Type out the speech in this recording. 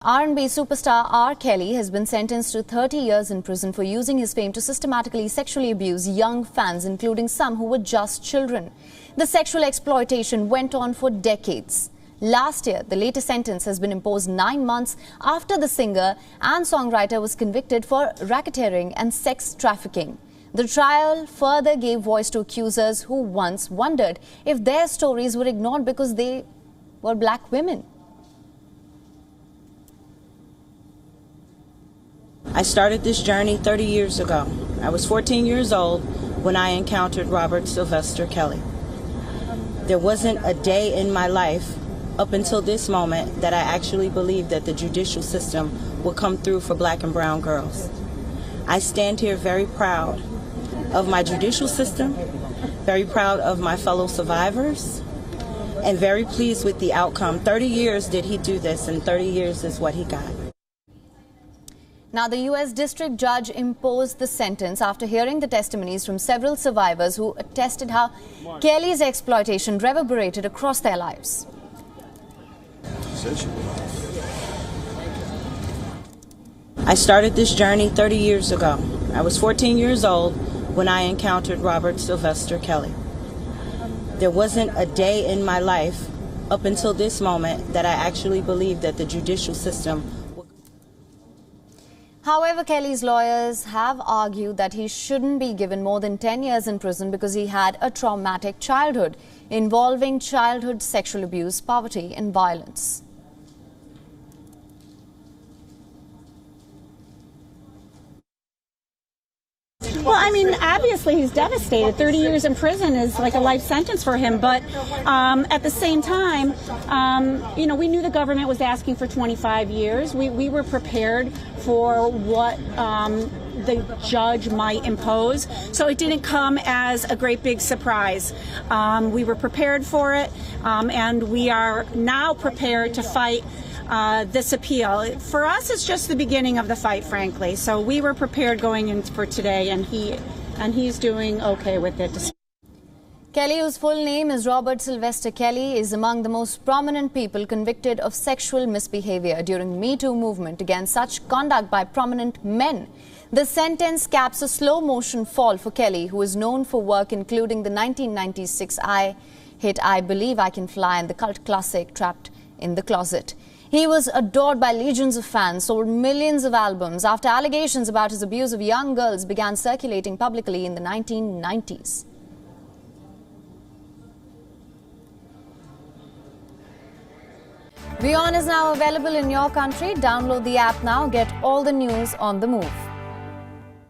R&B superstar R. Kelly has been sentenced to 30 years in prison for using his fame to systematically sexually abuse young fans, including some who were just children. The sexual exploitation went on for decades. Last year, the latest sentence has been imposed 9 months after the singer and songwriter was convicted for racketeering and sex trafficking. The trial further gave voice to accusers who once wondered if their stories were ignored because they were black women. I started this journey 30 years ago. I was 14 years old when I encountered Robert Sylvester Kelly. There wasn't a day in my life up until this moment that I actually believed that the judicial system would come through for black and brown girls. I stand here very proud of my judicial system, very proud of my fellow survivors, and very pleased with the outcome. 30 years did he do this, and 30 years is what he got. Now, the U.S. district judge imposed the sentence after hearing the testimonies from several survivors who attested how Kelly's exploitation reverberated across their lives. I started this journey 30 years ago. I was 14 years old when I encountered Robert Sylvester Kelly. There wasn't a day in my life up until this moment that I actually believed that the judicial system would. However, Kelly's lawyers have argued that he shouldn't be given more than 10 years in prison because he had a traumatic childhood involving childhood sexual abuse, poverty and violence. Well, I mean, obviously he's devastated. 30 years in prison is like a life sentence for him. But at the same time, we knew the government was asking for 25 years. We were prepared for what the judge might impose. So it didn't come as a great big surprise. We were prepared for it, and we are now prepared to fight this appeal. For us, it's just the beginning of the fight, frankly. So we were prepared going in for today, and he's doing okay with it. Kelly, whose full name is Robert Sylvester Kelly, is among the most prominent people convicted of sexual misbehavior during the Me Too movement against such conduct by prominent men. The sentence caps a slow-motion fall for Kelly, who is known for work including the 1996 hit I Believe I Can Fly and the cult classic Trapped in the Closet. He was adored by legions of fans, sold millions of albums after allegations about his abuse of young girls began circulating publicly in the 1990s. WION is now available in your country. Download the app now. Get all the news on the move.